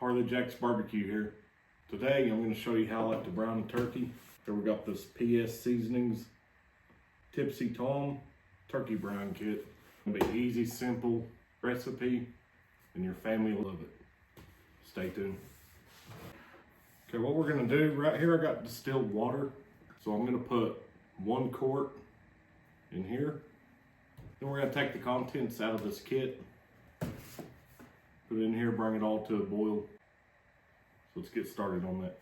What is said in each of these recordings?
Harlee-Jax barbecue here. Today I'm going to show you how I like to brown a turkey. So we got this PS Seasonings Tipsy Tom turkey brown kit. It's going to be easy, simple recipe, and your family will love it. Stay tuned. Okay, what we're going to do right here, I got distilled water. So I'm going to put 1 quart in here. Then we're going to take the contents out of this kit. Put it in here, bring it all to a boil. So let's get started on that.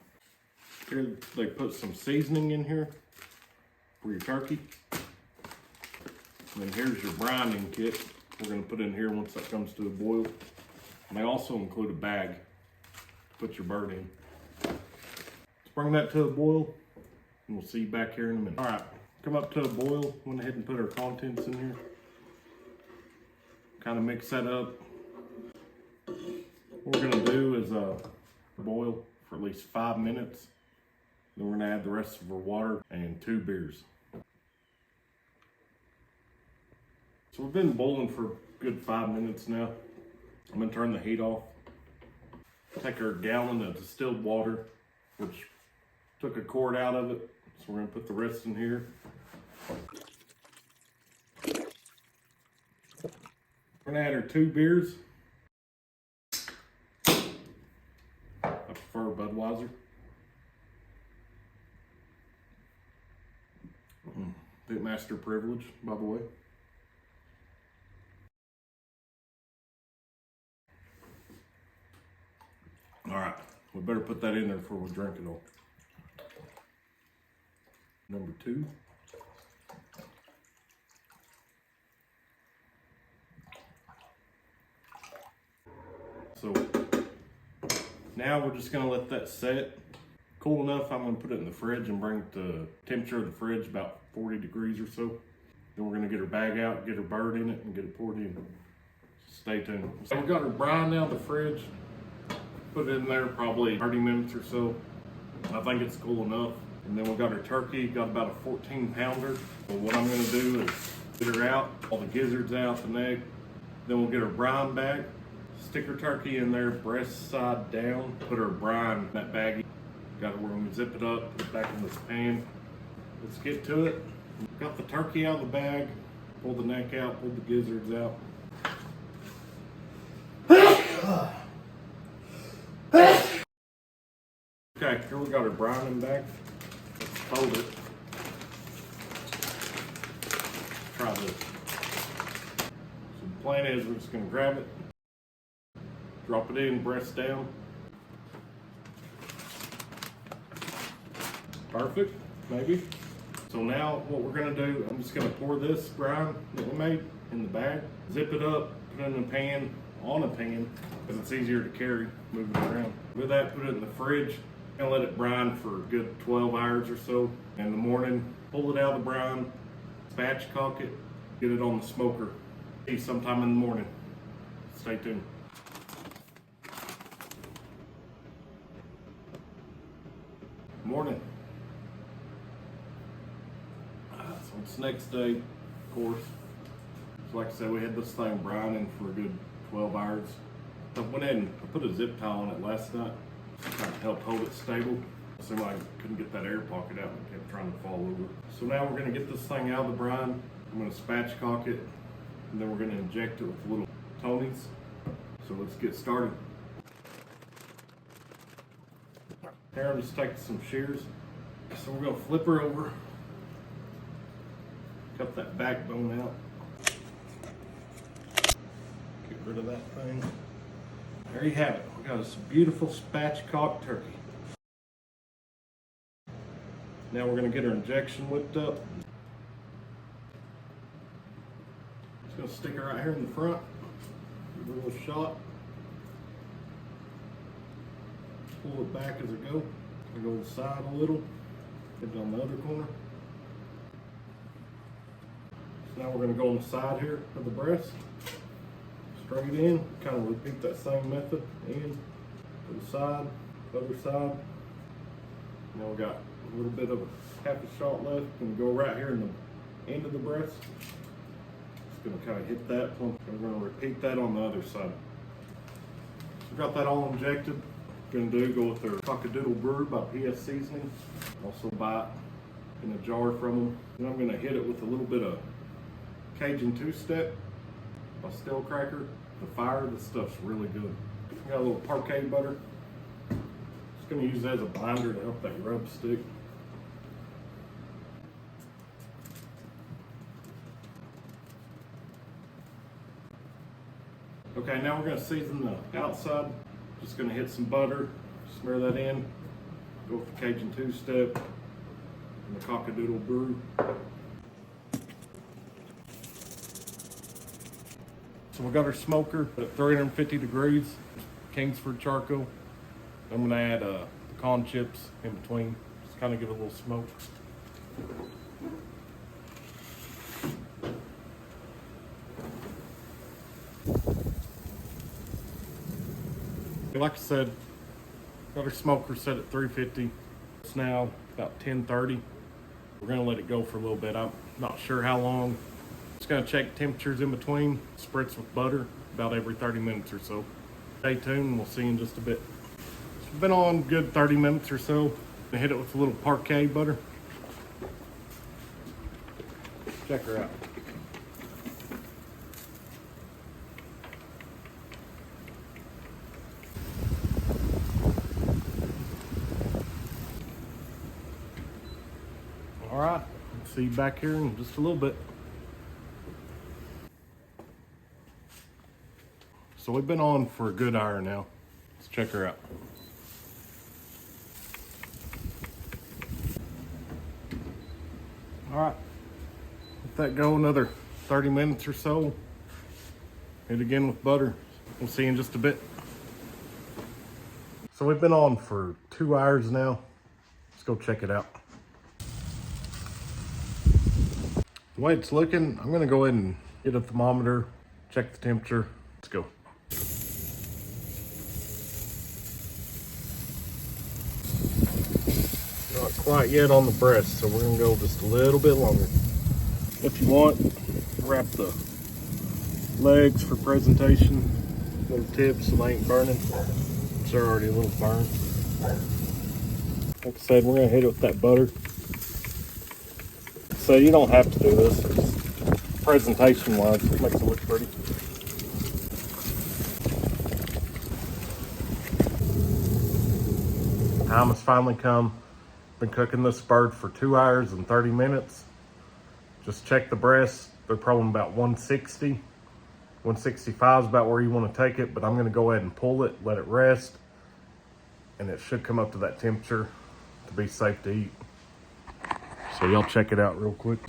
Here they put some seasoning in here for your turkey. And then here's your brining kit. We're going to put in here once that comes to a boil. And they also include a bag to put your bird in. Let's bring that to a boil and we'll see you back here in a minute. All right, come up to a boil. Went ahead and put our contents in here. Kind of mix that up. What we're going to do is boil for at least 5 minutes. Then we're going to add the rest of our water and 2 beers. So we've been boiling for a good 5 minutes now. I'm going to turn the heat off. Take our gallon of distilled water, which took a quart out of it. So we're going to put the rest in here. We're going to add our 2 beers. I prefer Budweiser. Master privilege, by the way. All right, we better put that in there before we drink it all. Number 2. So now we're just gonna let that set. Cool enough, I'm gonna put it in the fridge and bring the temperature of the fridge about 40 degrees or so. Then we're gonna get our bag out, get our bird in it, and get it poured in. Stay tuned. So we got our brine out of the fridge. Put it in there probably 30 minutes or so. I think it's cool enough. And then we got our turkey, got about a 14 pounder. So what I'm gonna do is get her out, all the gizzards out, the neck. Then we'll get our brine bag, stick our turkey in there, breast side down, put our brine in that baggie. Got it, we're gonna zip it up, put it back in this pan. Let's get to it. Got the turkey out of the bag, pull the neck out, pull the gizzards out. Okay, here we got our brining bag. Let's fold it. Try this. So the plan is we're just gonna grab it, drop it in, breast down. Perfect, maybe. So now what we're gonna do, I'm just gonna pour this brine that we made in the bag, zip it up, put it in a pan, on a pan, because it's easier to carry, moving it around. With that, put it in the fridge. Gonna let it brine for a good 12 hours or so. In the morning, pull it out of the brine, spatchcock it, get it on the smoker. See you sometime in the morning. Stay tuned. Morning. So it's next day, of course. So like I said, we had this thing brining for a good 12 hours. I went ahead and I put a zip tie on it last night. Kind of helped hold it stable. So I couldn't get that air pocket out and kept trying to fall over. So now we're gonna get this thing out of the brine. I'm gonna spatchcock it, and then we're gonna inject it with little Tonys. So let's get started. Here, I'm just taking some shears. So we're gonna flip her over. Cut that backbone out. Get rid of that thing. There you have it. We got this beautiful spatchcock turkey. Now we're gonna get our injection whipped up. Just gonna stick her right here in the front. Give her a little shot. Pull it back as I go. I go to the side a little. Get it on the other corner. So now we're going to go on the side here of the breast. Straight in. Kind of repeat that same method. In, to the side, other side. Now we got a little bit of half a shot left. Going to go right here in the end of the breast. Just going to kind of hit that one. And we're going to repeat that on the other side. We got that all injected. Gonna go with their Cock-a-doodle brew by PS Seasoning. Also buy it in a jar from them. And I'm gonna hit it with a little bit of Cajun two-step by Stale Cracker. The fire, this stuff's really good. Got a little parquet butter. Just gonna use that as a binder to help that rub stick. Okay, now we're gonna season the outside. Just gonna hit some butter, smear that in, go with the Cajun two-step and the Cock-a-doodle brew. So we got our smoker at 350 degrees, Kingsford charcoal. I'm gonna add the corn chips in between, just kind of give it a little smoke. Like I said, got our smoker set at 350. It's now about 10:30. We're gonna let it go for a little bit. I'm not sure how long. Just gonna check temperatures in between, spritz with butter about every 30 minutes or so. Stay tuned, we'll see you in just a bit. It's been on good 30 minutes or so. I hit it with a little parquet butter. Check her out. All right, see you back here in just a little bit. So we've been on for a good hour now. Let's check her out. All right, let that go another 30 minutes or so. Hit again with butter. We'll see you in just a bit. So we've been on for 2 hours now. Let's go check it out. The way it's looking, I'm gonna go ahead and get a thermometer, check the temperature. Let's go. Not quite yet on the breast, so we're gonna go just a little bit longer. If you want, wrap the legs for presentation, little tips so they ain't burning. They're already a little burnt. Like I said, we're gonna hit it with that butter. So you don't have to do this. Just presentation-wise, it makes it look pretty. Time has finally come. Been cooking this bird for 2 hours and 30 minutes. Just check the breasts. They're probably about 160. 165 is about where you want to take it, but I'm gonna go ahead and pull it, let it rest, and it should come up to that temperature to be safe to eat. So y'all check it out real quick.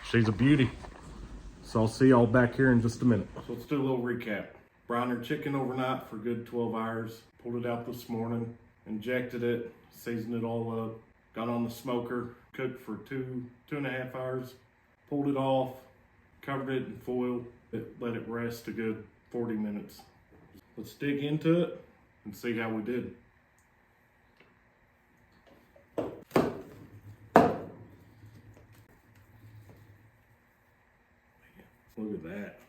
She's a beauty. So I'll see y'all back here in just a minute. So let's do a little recap. Browned our chicken overnight for a good 12 hours. Pulled it out this morning, injected it, seasoned it all up, got on the smoker, cooked for two and a half hours, pulled it off, covered it in foil, let it rest a good 40 minutes. Let's dig into it and see how we did. Look at that.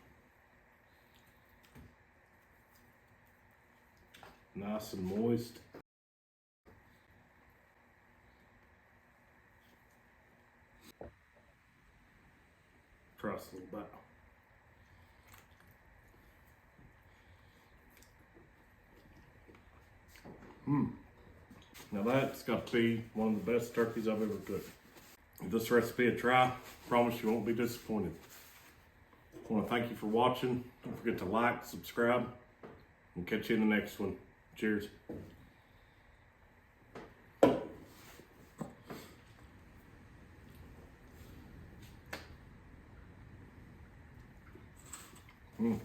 Nice and moist. Try this a little bit. Now that's got to be one of the best turkeys I've ever cooked. Give this recipe a try. Promise you won't be disappointed. I want to thank you for watching. Don't forget to like, subscribe, and catch you in the next one. Cheers. Mm.